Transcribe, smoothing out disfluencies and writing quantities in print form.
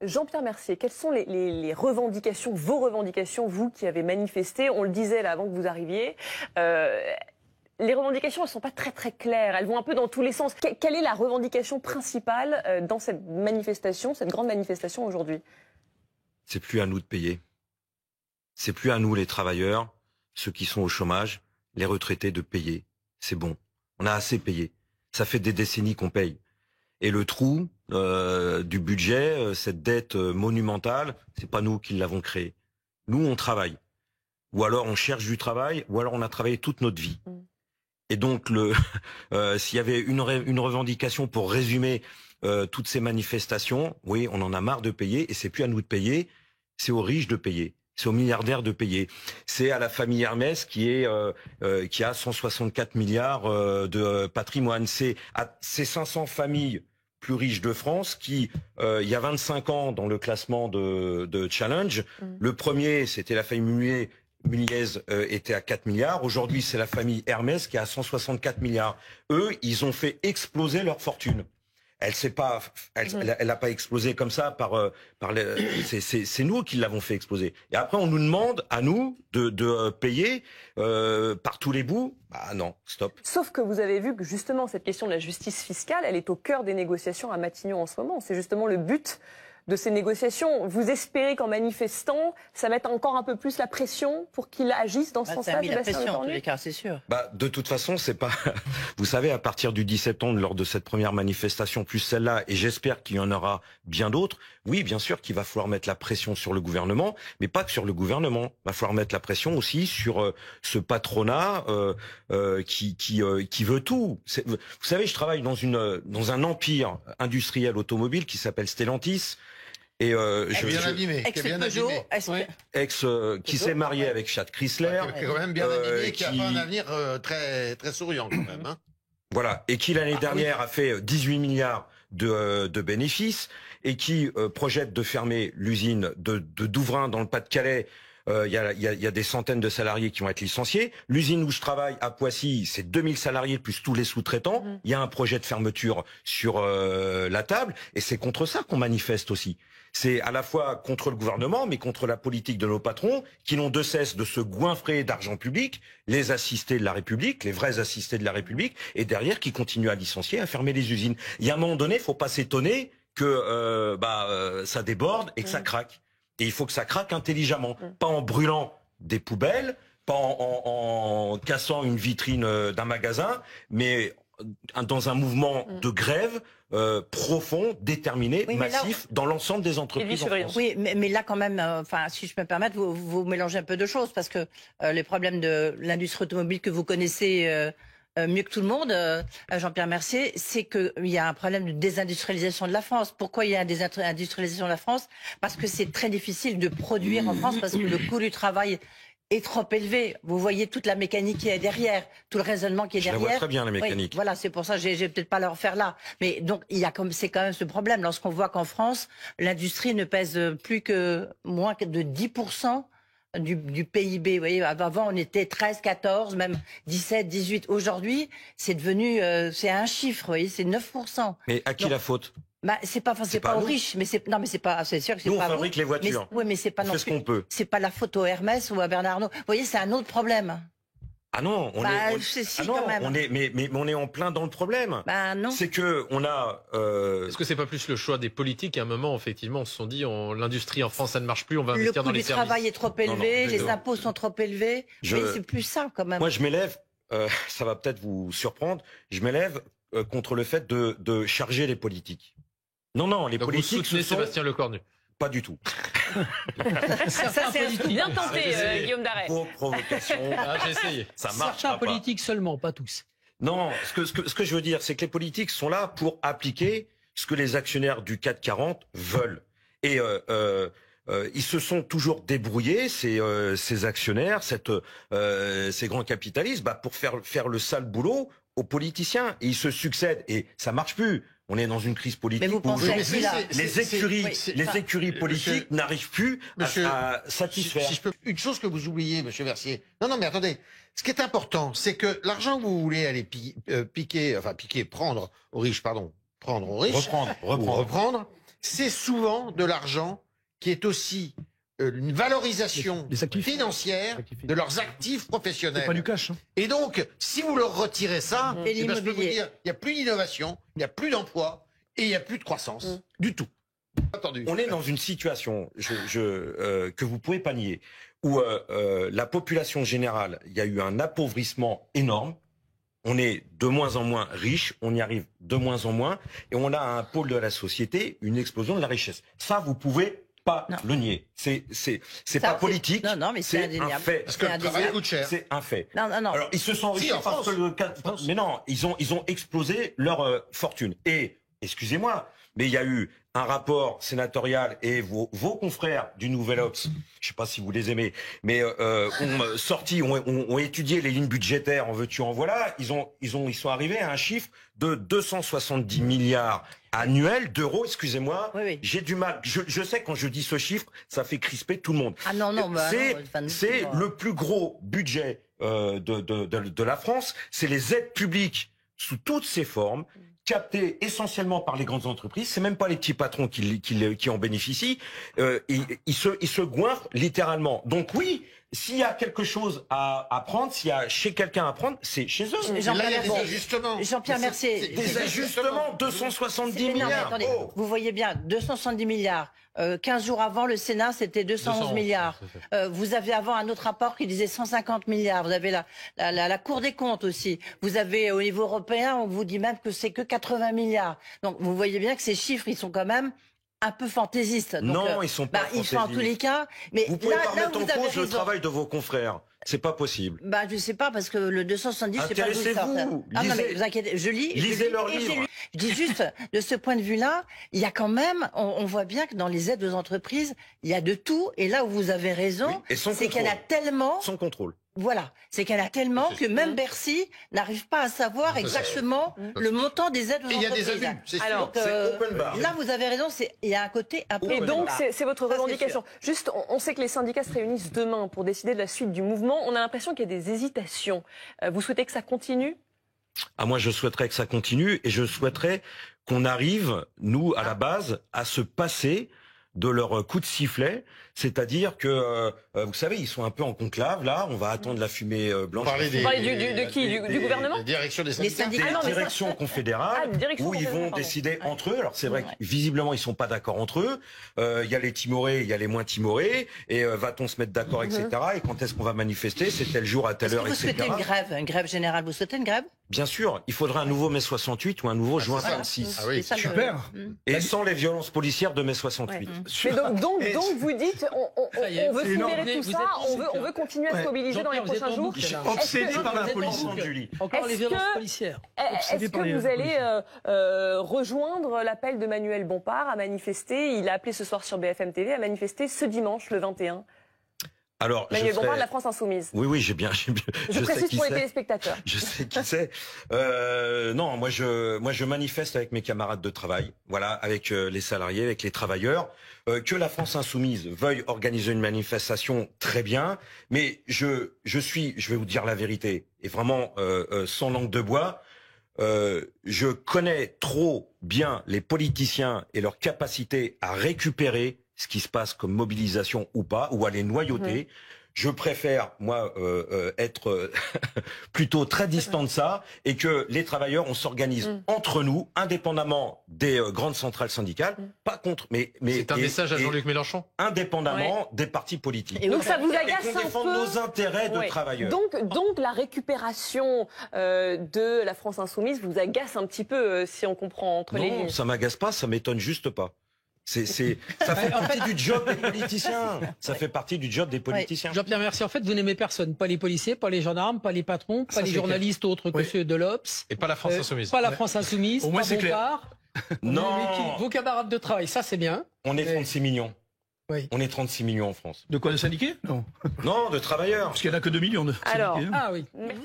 Jean-Pierre Mercier, quelles sont les revendications, vos revendications, vous qui avez manifesté? On le disait là avant que vous arriviez. Les revendications, elles ne sont pas très très claires. Elles vont un peu dans tous les sens. Quelle est la revendication principale dans cette manifestation, cette grande manifestation aujourd'hui? C'est plus à nous de payer. C'est plus à nous les travailleurs, ceux qui sont au chômage, les retraités de payer. C'est bon. On a assez payé. Ça fait des décennies qu'on paye. Et le trou du budget, cette dette monumentale, c'est pas nous qui l'avons créée. Nous, on travaille. Ou alors on cherche du travail, ou alors on a travaillé toute notre vie. Et donc, s'il y avait une revendication pour résumer toutes ces manifestations, oui, on en a marre de payer, et c'est plus à nous de payer, c'est aux riches de payer. C'est aux milliardaires de payer. C'est à la famille Hermès qui a 164 milliards de patrimoine. C'est à ces 500 familles plus riches de France qui, il y a 25 ans, dans le classement de Challenge, le premier, c'était la famille Muniez, était à 4 milliards. Aujourd'hui, c'est la famille Hermès qui est à 164 milliards. Eux, ils ont fait exploser leur fortune. Elle n'a pas explosé comme ça c'est nous qui l'avons fait exploser. Et après, on nous demande à nous de payer par tous les bouts. Bah non, stop. Sauf que vous avez vu que justement cette question de la justice fiscale, elle est au cœur des négociations à Matignon en ce moment. C'est justement le but de ces négociations. Vous espérez qu'en manifestant, ça mette encore un peu plus la pression pour qu'il agisse dans ce sens-là? Ça a mis la pression en tous les cas, c'est sûr. De toute façon, c'est pas. Vous savez, à partir du 10 septembre, lors de cette première manifestation, plus celle-là, et j'espère qu'il y en aura bien d'autres. Oui, bien sûr qu'il va falloir mettre la pression sur le gouvernement, mais pas que sur le gouvernement. Il va falloir mettre la pression aussi sur ce patronat qui veut tout. Vous savez, je travaille dans un empire industriel automobile qui s'appelle Stellantis. Et qui s'est marié avec Chad Chrysler, qui est quand même bien animé, qui a pas un avenir très très souriant quand même. Hein. Voilà, et qui l'année dernière a fait 18 milliards de bénéfices et qui projette de fermer l'usine de Douvrin dans le Pas-de-Calais. Il y a des centaines de salariés qui vont être licenciés. L'usine où je travaille à Poissy, c'est 2000 salariés plus tous les sous-traitants. Il y a un projet de fermeture sur la table et c'est contre ça qu'on manifeste aussi. C'est à la fois contre le gouvernement, mais contre la politique de nos patrons, qui n'ont de cesse de se goinfrer d'argent public, les assistés de la République, les vrais assistés de la République, et derrière qui continuent à licencier, à fermer les usines. Il y a un moment donné, il faut pas s'étonner que ça déborde et que ça craque. Et il faut que ça craque intelligemment, pas en brûlant des poubelles, pas en cassant une vitrine d'un magasin, mais dans un mouvement de grève profond, déterminé, massif, dans l'ensemble des entreprises en France. Oui, mais là quand même, si je peux me permettre, vous mélangez un peu de choses, parce que les problèmes de l'industrie automobile que vous connaissez mieux que tout le monde, Jean-Pierre Mercier, c'est qu'il y a un problème de désindustrialisation de la France. Pourquoi il y a une désindustrialisation de la France? Parce que c'est très difficile de produire en France, parce que le coût du travail est trop élevé. Vous voyez toute la mécanique qui est derrière, tout le raisonnement qui est derrière. Je la vois très bien, la mécanique. Oui, voilà, c'est pour ça que je vais peut-être pas le refaire là. Mais donc, c'est quand même ce problème. Lorsqu'on voit qu'en France, l'industrie ne pèse plus que moins de 10% du PIB. Vous voyez, avant, on était 13, 14, même 17, 18. Aujourd'hui, c'est devenu, c'est un chiffre, vous voyez, c'est 9%. Mais à qui la faute? C'est pas aux riches, mais c'est sûr que c'est pas. Nous, on fabrique les voitures. Mais c'est pas non plus. Ce qu'on peut. C'est pas la faute au Hermès ou à Bernard Arnault. Vous voyez, c'est un autre problème. Ah non, on est en plein dans le problème. Non. C'est que on a. Est-ce que c'est pas plus le choix des politiques? À un moment, effectivement, on se sont dit, l'industrie en France, ça ne marche plus, on va investir dans les services. Le coût du travail est trop élevé, les impôts sont trop élevés. Mais c'est plus ça quand même. Moi, je m'élève. Ça va peut-être vous surprendre. Je m'élève contre le fait de charger les politiques. Non, les Donc politiques. Vous soutenez Sébastien Lecornu? Pas du tout. Ça, c'est bien tenté, Guillaume Darey. Vos provocations. J'ai essayé. Ça marche certains politiques seulement, pas tous. Non, ce que je veux dire, c'est que les politiques sont là pour appliquer ce que les actionnaires du CAC 40 veulent. Et ils se sont toujours débrouillés, ces actionnaires, ces grands capitalistes, pour faire le sale boulot aux politiciens. Et ils se succèdent. Et ça marche plus. On est dans une crise politique. Mais vous pensez les écuries politiques n'arrivent plus à satisfaire. Si je peux, une chose que vous oubliez, Monsieur Mercier. Non, mais attendez. Ce qui est important, c'est que l'argent que vous voulez aller prendre aux riches, reprendre. c'est souvent de l'argent qui est aussi une valorisation Les actifs. financière de leurs actifs professionnels. C'est pas du cash. Hein. Et donc, si vous leur retirez ça, Et eh ben, je peux vous l'immobilier. dire, il n'y a plus d'innovation, il n'y a plus d'emploi et il n'y a plus de croissance du tout. Entendu. On est dans une situation que vous pouvez pas nier, où la population générale, il y a eu un appauvrissement énorme. On est de moins en moins riche, on y arrive de moins en moins, et on a un pôle de la société, une explosion de la richesse. Ça, vous pouvez pas le nier. C'est pas politique. Non, mais c'est un indéniable. fait. Parce que le travail coûte cher. C'est un fait. Non. Alors, ils se sont enrichis en parce France. que mais non, ils ont explosé leur fortune. Et, excusez-moi, mais il y a eu un rapport sénatorial et vos confrères du Nouvel Obs, je sais pas si vous les aimez, mais ont étudié les lignes budgétaires, en veux-tu, en voilà. Ils sont arrivés à un chiffre de 270 milliards annuels d'euros. Excusez-moi, Oui. j'ai du mal. Je sais quand je dis ce chiffre, ça fait crisper tout le monde. Ah non, C'est le plus gros budget de la France. C'est les aides publiques sous toutes ses formes, captées essentiellement par les grandes entreprises. C'est même pas les petits patrons qui en bénéficient. Ils se goinfrent littéralement. Donc oui, s'il y a quelque chose à prendre, s'il y a chez quelqu'un à prendre, c'est chez eux. Et là, il y a des ajustements. Jean-Pierre Mercier. Des ajustements, 270 Non, mais milliards. attendez, Oh. vous voyez bien, 270 milliards. 15 jours avant, le Sénat, c'était 211 milliards. Vous avez avant un autre rapport qui disait 150 milliards. Vous avez la Cour des comptes aussi. Vous avez au niveau européen, on vous dit même que c'est que 80 milliards. Donc vous voyez bien que ces chiffres, ils sont quand même un peu fantaisistes. Donc, Non, ils sont pas ils sont en tous les cas. Mais Vous pouvez pas là remettre vous en avez cause le raison. travail de vos confrères. C'est pas possible. Je sais pas, parce que le 270, je sais pas d'où il sort. Intéressez-vous. Ah non, mais Lisez- vous inquiétez, lisez leurs et j'ai livres. lu. Je dis juste, de ce point de vue-là, il y a quand même, on voit bien que dans les aides aux entreprises, il y a de tout. Et là où vous avez raison, Oui, et sans c'est qu'elle a contrôle. tellement, Sans contrôle. voilà, c'est qu'elle a tellement que même Bercy n'arrive pas à savoir exactement le montant des aides aux Et il y a entreprises. des abus, c'est sûr. Alors, C'est open bar. Là, vous avez raison, il y a un côté un peu. Et donc, bar. c'est votre Ça, c'est revendication. Juste, on sait que les syndicats se réunissent demain pour décider de la suite du mouvement. On a l'impression qu'il y a des hésitations. Vous souhaitez que ça continue? Ah, moi, je souhaiterais que ça continue et je souhaiterais qu'on arrive, nous, à la base, à se passer de leur coup de sifflet. C'est-à-dire que, vous savez, ils sont un peu en conclave, là. On va attendre la fumée blanche. Parler Vous parlez de qui? Du gouvernement? La direction des Les syndicats. syndicats. Des Ah non, mais ça- directions confédérales Ah, des directions où ils confédérales, vont pardon. décider Ouais. entre eux. Alors c'est vrai Ouais. que visiblement ils sont pas d'accord entre eux. Il y a les timorés, il y a les moins timorés. Et va-t-on se mettre d'accord, etc. Et quand est-ce qu'on va manifester? C'est tel jour à telle Est-ce que heure, vous etc. souhaitez une grève générale? Vous souhaitez une grève? Bien sûr, il faudra un nouveau mai 68 ou un nouveau juin ça. 36. Ah oui, C'est ça le- super. Et sans les violences policières de mai 68. Mais donc vous dites, Ça y est, on veut c'est énorme. libérer tout Vous ça, êtes on veut continuer à se Ouais. mobiliser dans les Jean-Pierre, vous êtes prochains en jours. boucle, Je suis là. obsédé Est-ce que par la vous êtes en police. boucle Julie. Encore les Est-ce violences que- policières. Obsédé Est-ce par les que vous allez policiers. rejoindre l'appel de Manuel Bompard à manifester? Il a appelé ce soir sur BFM TV à manifester ce dimanche, le 21. Alors, Manuel je Bompard de serai... la France Insoumise. Oui, j'ai bien. Je sais précise qui pour les c'est. téléspectateurs. Je sais qui c'est. Non, moi je manifeste avec mes camarades de travail, voilà, avec les salariés, avec les travailleurs. Que la France Insoumise veuille organiser une manifestation, très bien. Mais je vais vous dire la vérité, et vraiment sans langue de bois. Je connais trop bien les politiciens et leur capacité à récupérer ce qui se passe comme mobilisation ou pas, ou à les noyauter. Je préfère, moi, être plutôt très distant de ça, et que les travailleurs, on s'organise entre nous, indépendamment des grandes centrales syndicales, pas contre, mais C'est un message à Jean-Luc Mélenchon. indépendamment des partis politiques. Et Donc ça vous Et agace qu'on un défende peu? nos intérêts de Ouais. travailleurs. Donc la récupération de la France Insoumise vous agace un petit peu, si on comprend entre les Non, lignes. ça m'agace pas, ça m'étonne juste pas. Ça fait partie du job des politiciens. Ça fait partie du job des politiciens. Jean-Pierre Mercier, en fait, vous n'aimez personne. Pas les policiers, pas les gendarmes, pas les patrons, pas Ça, les c'est journalistes autres que Oui. ceux de l'Obs. Et pas la France Insoumise. Pas la France Insoumise, Au moins, pas c'est clair. Bompard. Non, Vos camarades de travail, ça c'est bien. on est 36 millions. Oui. On est 36 millions en France. De quoi, de syndiqués? Non. Non, de travailleurs. Parce qu'il n'y en a que 2 millions de Alors, syndiqués. hein. Ah oui. merci.